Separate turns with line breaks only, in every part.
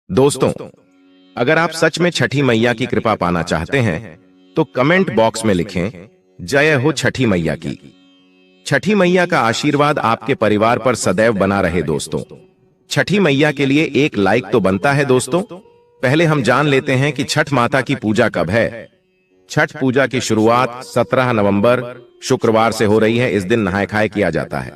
दोस्तों, अगर आप सच में छठी मैया की कृपा पाना चाहते हैं तो कमेंट बॉक्स में लिखें, जय हो छठी मैया की। छठी मैया का आशीर्वाद आपके परिवार पर सदैव बना रहे। दोस्तों, छठी मैया के लिए एक लाइक तो बनता है। दोस्तों, पहले हम जान लेते हैं कि छठ माता की पूजा कब है। छठ पूजा की शुरुआत 17 नवंबर शुक्रवार से हो रही है। इस दिन नहाय खाए किया जाता है।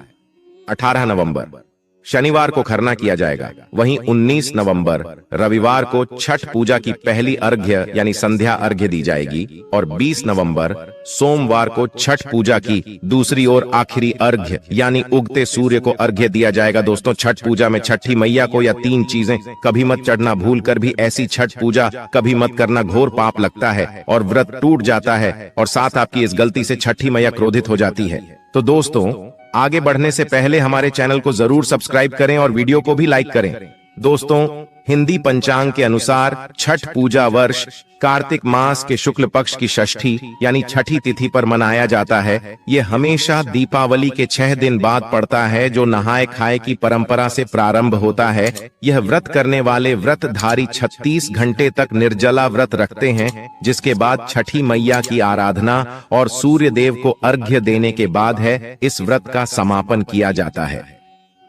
18 नवंबर शनिवार को खरना किया जाएगा। वहीं 19 नवंबर रविवार को छठ पूजा की पहली अर्घ्य यानी संध्या अर्घ्य दी जाएगी और 20 नवंबर सोमवार को छठ पूजा की दूसरी और आखिरी अर्घ्य यानी उगते सूर्य को अर्घ्य दिया जाएगा। दोस्तों, छठ पूजा में छठी मैया को या 3 चीजें कभी मत चढ़ना। भूल कर भी ऐसी छठ पूजा कभी मत करना, घोर पाप लगता है और व्रत टूट जाता है और साथ आपकी इस गलती से छठी मैया क्रोधित हो जाती है। तो दोस्तों, आगे बढ़ने से पहले हमारे चैनल को जरूर सब्सक्राइब करें और वीडियो को भी लाइक करें। दोस्तों, हिंदी पंचांग के अनुसार छठ पूजा वर्ष कार्तिक मास के शुक्ल पक्ष की षष्ठी यानी छठी तिथि पर मनाया जाता है। ये हमेशा दीपावली के 6 दिन बाद पड़ता है, जो नहाए खाए की परंपरा से प्रारंभ होता है। यह व्रत करने वाले व्रतधारी 36 घंटे तक निर्जला व्रत रखते हैं, जिसके बाद छठी मैया की आराधना और सूर्य देव को अर्घ्य देने के बाद है इस व्रत का समापन किया जाता है।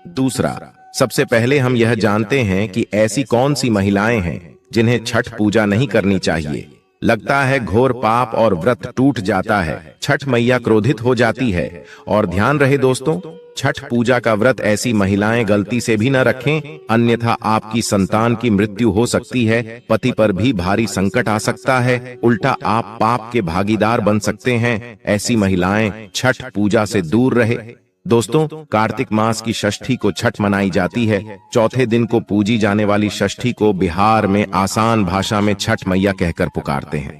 दूसरा, सबसे पहले हम यह जानते हैं कि ऐसी कौन सी महिलाएं हैं जिन्हें छठ पूजा नहीं करनी चाहिए। लगता है घोर पाप और व्रत टूट जाता है, छठ मैया क्रोधित हो जाती है। और ध्यान रहे दोस्तों, छठ पूजा का व्रत ऐसी महिलाएं गलती से भी न रखें, अन्यथा आपकी संतान की मृत्यु हो सकती है, पति पर भी भारी संकट आ सकता है, उल्टा आप पाप के भागीदार बन सकते हैं। ऐसी महिलाएं छठ पूजा से दूर रहे। दोस्तों, कार्तिक मास की षष्ठी को छठ मनाई जाती है। चौथे दिन को पूजी जाने वाली षष्ठी को बिहार में आसान भाषा में छठ मैया कहकर पुकारते हैं।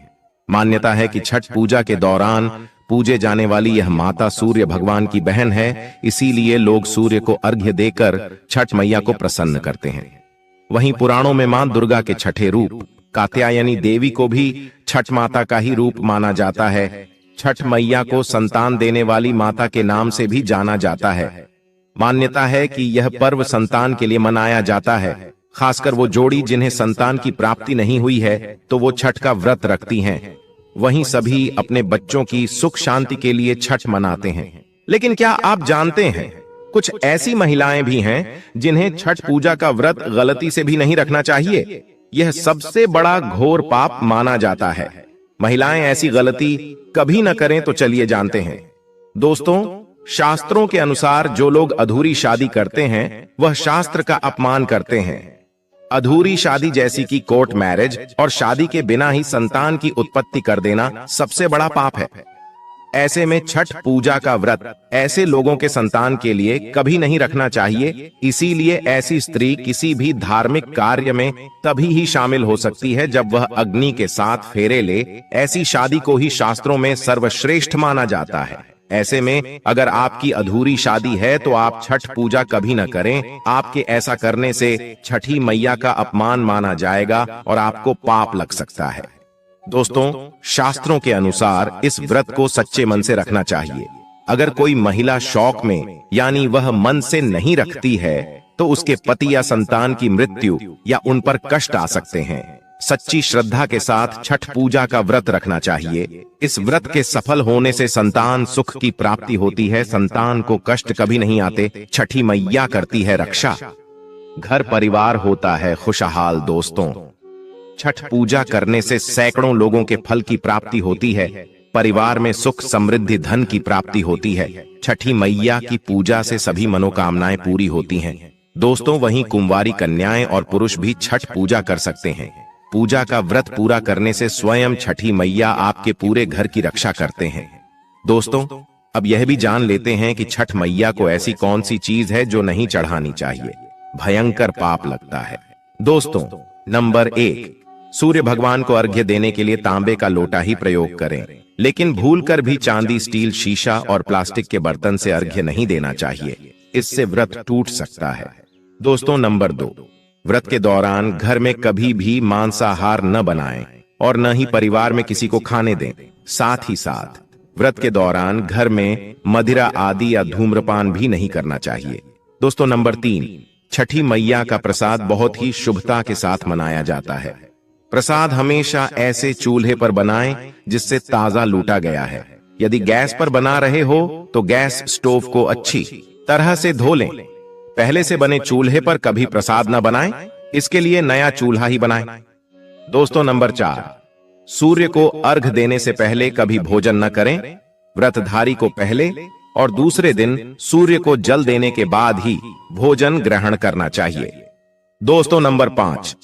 मान्यता है कि छठ पूजा के दौरान पूजे जाने वाली यह माता सूर्य भगवान की बहन है, इसीलिए लोग सूर्य को अर्घ्य देकर छठ मैया को प्रसन्न करते हैं। वहीं पुराणों में मां दुर्गा के छठे रूप कात्यायनी देवी को भी छठ माता का ही रूप माना जाता है। छठ मैया को संतान देने वाली माता के नाम से भी जाना जाता है। मान्यता है कि यह पर्व संतान के लिए मनाया जाता है। खासकर वो जोड़ी जिन्हें संतान की प्राप्ति नहीं हुई है तो वो छठ का व्रत रखती हैं। वहीं सभी अपने बच्चों की सुख शांति के लिए छठ मनाते हैं। लेकिन क्या आप जानते हैं, कुछ ऐसी महिलाएं भी हैं जिन्हें छठ पूजा का व्रत गलती से भी नहीं रखना चाहिए। यह सबसे बड़ा घोर पाप माना जाता है। महिलाएं ऐसी गलती कभी न करें, तो चलिए जानते हैं। दोस्तों, शास्त्रों के अनुसार जो लोग अधूरी शादी करते हैं वह शास्त्र का अपमान करते हैं। अधूरी शादी जैसी कि कोर्ट मैरिज और शादी के बिना ही संतान की उत्पत्ति कर देना सबसे बड़ा पाप है। ऐसे में छठ पूजा का व्रत ऐसे लोगों के संतान के लिए कभी नहीं रखना चाहिए। इसीलिए ऐसी स्त्री किसी भी धार्मिक कार्य में तभी ही शामिल हो सकती है जब वह अग्नि के साथ फेरे ले। ऐसी शादी को ही शास्त्रों में सर्वश्रेष्ठ माना जाता है। ऐसे में अगर आपकी अधूरी शादी है तो आप छठ पूजा कभी न करें। आपके ऐसा करने से छठी मैया का अपमान माना जाएगा और आपको पाप लग सकता है। दोस्तों, शास्त्रों के अनुसार इस व्रत को सच्चे मन से रखना चाहिए। अगर कोई महिला शौक में यानी वह मन से नहीं रखती है तो उसके पति या संतान की मृत्यु या उन पर कष्ट आ सकते हैं। सच्ची श्रद्धा के साथ छठ पूजा का व्रत रखना चाहिए। इस व्रत के सफल होने से संतान सुख की प्राप्ति होती है, संतान को कष्ट कभी नहीं आते। छठी मैया करती है रक्षा, घर परिवार होता है खुशहाल। दोस्तों, छठ पूजा करने से सैकड़ों लोगों के फल की प्राप्ति होती है, परिवार में सुख समृद्धि धन की प्राप्ति होती है। छठी मैया की पूजा से सभी मनोकामनाएं पूरी होती हैं। दोस्तों, वहीं कुंवारी कन्याएं और पुरुष भी छठ पूजा कर सकते हैं। पूजा का व्रत पूरा करने से स्वयं छठी मैया आपके पूरे घर की रक्षा करते हैं। दोस्तों, अब यह भी जान लेते हैं कि छठ मैया को ऐसी कौन सी चीज है जो नहीं चढ़ानी चाहिए, भयंकर पाप लगता है। दोस्तों, नंबर 1, सूर्य भगवान को अर्घ्य देने के लिए तांबे का लोटा ही प्रयोग करें, लेकिन भूलकर भी चांदी, स्टील, शीशा और प्लास्टिक के बर्तन से अर्घ्य नहीं देना चाहिए, इससे व्रत टूट सकता है। दोस्तों, नंबर 2, व्रत के दौरान घर में कभी भी मांसाहार न बनाएं और न ही परिवार में किसी को खाने दें। साथ ही साथ व्रत के दौरान घर में मदिरा आदि या धूम्रपान भी नहीं करना चाहिए। दोस्तों, नंबर 3, छठी मैया का प्रसाद बहुत ही शुभता के साथ मनाया जाता है। प्रसाद हमेशा ऐसे चूल्हे पर बनाएं जिससे ताजा लूटा गया है। यदि गैस पर बना रहे हो तो गैस स्टोव को अच्छी तरह से धो लें। पहले से बने चूल्हे पर कभी प्रसाद न बनाएं, इसके लिए नया चूल्हा ही बनाएं। दोस्तों, नंबर 4, सूर्य को अर्घ देने से पहले कभी भोजन न करें। व्रतधारी को पहले और दूसरे दिन सूर्य को जल देने के बाद ही भोजन ग्रहण करना चाहिए। दोस्तों, नंबर 5,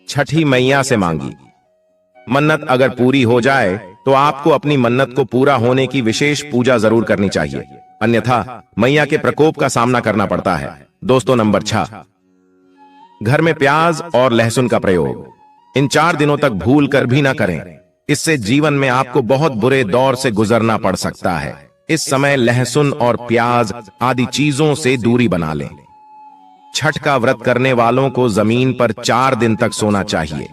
छठी मैया से मांगी मन्नत अगर पूरी हो जाए तो आपको अपनी मन्नत को पूरा होने की विशेष पूजा जरूर करनी चाहिए, अन्यथा मैया के प्रकोप का सामना करना पड़ता है। दोस्तों, नंबर 6, घर में प्याज और लहसुन का प्रयोग इन 4 दिनों तक भूल कर भी ना करें। इससे जीवन में आपको बहुत बुरे दौर से गुजरना पड़ सकता है। इस समय लहसुन और प्याज आदि चीजों से दूरी बना लें। छठ का व्रत करने वालों को जमीन पर 4 दिन तक सोना चाहिए।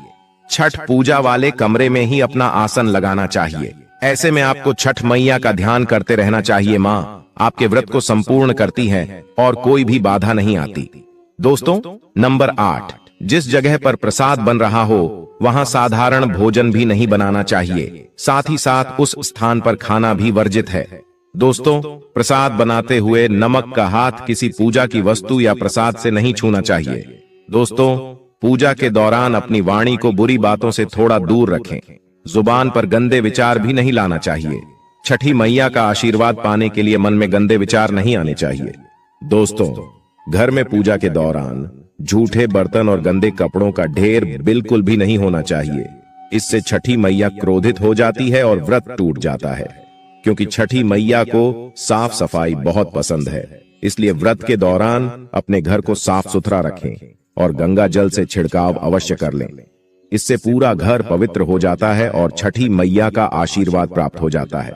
छठ पूजा वाले कमरे में ही अपना आसन लगाना चाहिए। ऐसे में आपको छठ मैया का ध्यान करते रहना चाहिए। मां आपके व्रत को संपूर्ण करती है और कोई भी बाधा नहीं आती। दोस्तों, नंबर 8, जिस जगह पर प्रसाद बन रहा हो वहां साधारण भोजन भी नहीं बनाना चाहिए। साथ ही साथ उस स्थान पर खाना भी वर्जित है। दोस्तों, प्रसाद बनाते हुए नमक का हाथ किसी पूजा की वस्तु या प्रसाद से नहीं छूना चाहिए। दोस्तों, पूजा के दौरान अपनी वाणी को बुरी बातों से थोड़ा दूर रखें। जुबान पर गंदे विचार भी नहीं लाना चाहिए। छठी मैया का आशीर्वाद पाने के लिए मन में गंदे विचार नहीं आने चाहिए। दोस्तों, घर में पूजा के दौरान झूठे बर्तन और गंदे कपड़ों का ढेर बिल्कुल भी नहीं होना चाहिए। इससे छठी मैया क्रोधित हो जाती है और व्रत टूट जाता है, क्योंकि छठी मैया को साफ सफाई बहुत पसंद है। इसलिए व्रत के दौरान अपने घर को साफ सुथरा रखें और गंगा जल से छिड़काव अवश्य कर लें। इससे पूरा घर पवित्र हो जाता है और छठी मैया का आशीर्वाद प्राप्त हो जाता है।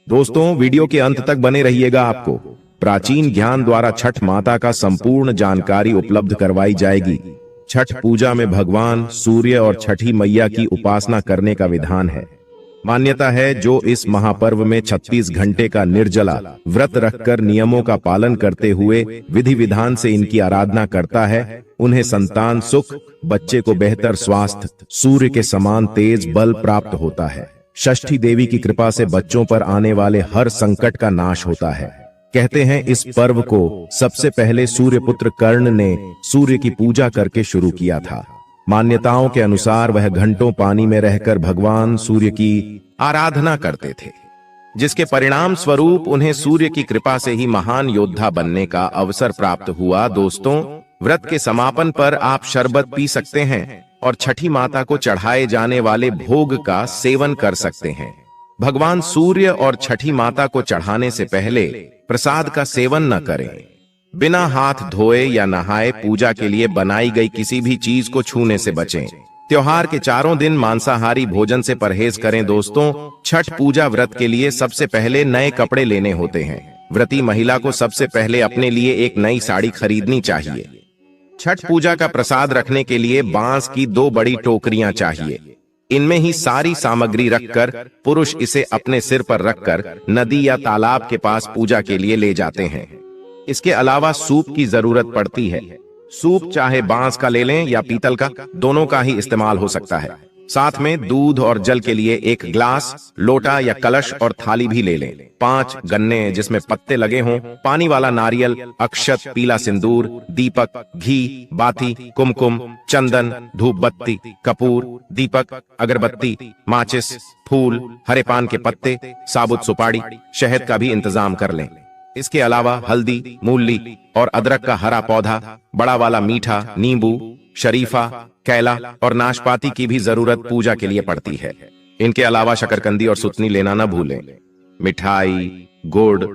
दोस्तों, वीडियो के अंत तक बने रहिएगा। आपको प्राचीन ज्ञान द्वारा छठ माता का संपूर्ण जानकारी उपलब्ध करवाई जाएगी। छठ पूजा में भगवान सूर्य और छठी मैया की उपासना करने का विधान है। मान्यता है जो इस महापर्व में 36 घंटे का निर्जला व्रत रखकर नियमों का पालन करते हुए विधि विधान से इनकी आराधना करता है, उन्हें संतान सुख, बच्चे को बेहतर स्वास्थ्य, सूर्य के समान तेज बल प्राप्त होता है। षष्ठी देवी की कृपा से बच्चों पर आने वाले हर संकट का नाश होता है। कहते हैं इस पर्व को सबसे पहले सूर्यपुत्र कर्ण ने सूर्य की पूजा करके शुरू किया था। मान्यताओं के अनुसार वह घंटों पानी में रहकर भगवान सूर्य की आराधना करते थे, जिसके परिणाम स्वरूप उन्हें सूर्य की कृपा से ही महान योद्धा बनने का अवसर प्राप्त हुआ। दोस्तों, व्रत के समापन पर आप शरबत पी सकते हैं और छठी माता को चढ़ाए जाने वाले भोग का सेवन कर सकते हैं। भगवान सूर्य और छठी माता को चढ़ाने से पहले प्रसाद का सेवन न करें। बिना हाथ धोए या नहाए पूजा के लिए बनाई गई किसी भी चीज को छूने से बचें। त्योहार के 4 दिन मांसाहारी भोजन से परहेज करें। दोस्तों, छठ पूजा व्रत के लिए सबसे पहले नए कपड़े लेने होते हैं। व्रती महिला को सबसे पहले अपने लिए एक नई साड़ी खरीदनी चाहिए। छठ पूजा का प्रसाद रखने के लिए बांस की 2 बड़ी टोकरियां चाहिए। इनमें ही सारी सामग्री रखकर पुरुष इसे अपने सिर पर रखकर नदी या तालाब के पास पूजा के लिए ले जाते हैं। इसके अलावा सूप की जरूरत पड़ती है। सूप चाहे बांस का ले लें या पीतल का, दोनों का ही इस्तेमाल हो सकता है। साथ में दूध और जल के लिए 1 ग्लास, लोटा या कलश और थाली भी ले लें। 5 गन्ने जिसमें पत्ते लगे हों, पानी वाला नारियल, अक्षत, पीला सिंदूर, दीपक, घी, बाती, कुमकुम, चंदन, धूप बत्ती, कपूर, दीपक, अगरबत्ती, माचिस, फूल, हरे पान के पत्ते, साबुत सुपारी, शहद का भी इंतजाम कर लें। इसके अलावा हल्दी, मूली और अदरक का हरा पौधा, बड़ा वाला मीठा, नींबू, शरीफा, कैला और नाशपाती की भी जरूरत पूजा के लिए पड़ती है। इनके अलावा शकरकंदी और सुतनी लेना न भूलें। मिठाई, गुड़,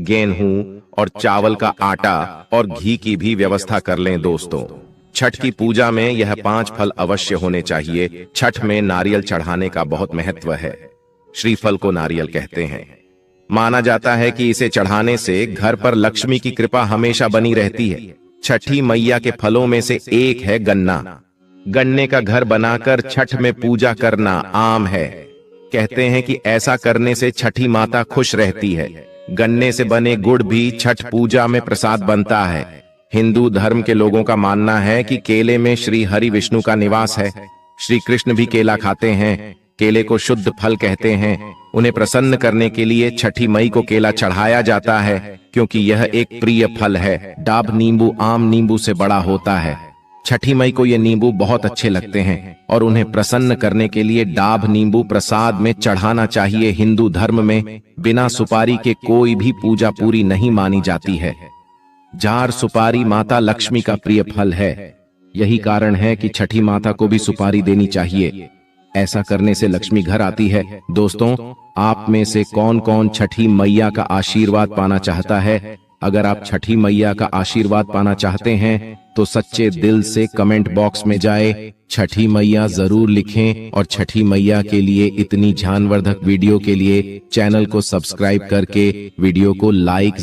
गेहूं और चावल का आटा और घी की भी व्यवस्था कर लें। दोस्तों, छठ की पूजा में यह 5 फल अवश्य होने चाहिए। छठ में नारियल चढ़ाने का बहुत महत्व है। श्रीफल को नारियल कहते हैं। माना जाता है कि इसे चढ़ाने से घर पर लक्ष्मी की कृपा हमेशा बनी रहती है। छठी मैया के फलों में से एक है गन्ना। गन्ने का घर बनाकर छठ में पूजा करना आम है। कहते हैं कि ऐसा करने से छठी माता खुश रहती है। गन्ने से बने गुड़ भी छठ पूजा में प्रसाद बनता है। हिंदू धर्म के लोगों का मानना है कि केले में श्री हरि विष्णु का निवास है। श्री कृष्ण भी केला खाते हैं। केले को शुद्ध फल कहते हैं। उन्हें प्रसन्न करने के लिए छठी मई को केला चढ़ाया जाता है, क्योंकि यह एक प्रिय फल है। डाब नींबू आम नींबू से बड़ा होता है। छठी मई को ये नींबू बहुत अच्छे लगते हैं और उन्हें प्रसन्न करने के लिए डाब नींबू प्रसाद में चढ़ाना चाहिए। हिंदू धर्म में बिना सुपारी के कोई भी पूजा पूरी नहीं मानी जाती है। जार सुपारी माता लक्ष्मी का प्रिय फल है। यही कारण है कि छठी माता को भी सुपारी देनी चाहिए। ऐसा करने से लक्ष्मी घर आती है। दोस्तों, आप में से कौन कौन छठी मैया का आशीर्वाद पाना चाहता है? अगर आप छठी मैया का आशीर्वाद पाना चाहते हैं तो सच्चे दिल से कमेंट बॉक्स में जाए छठी मैया जरूर लिखें और छठी मैया के लिए इतनी ज्ञानवर्धक वीडियो के लिए चैनल को सब्सक्राइब करके वीडियो को लाइक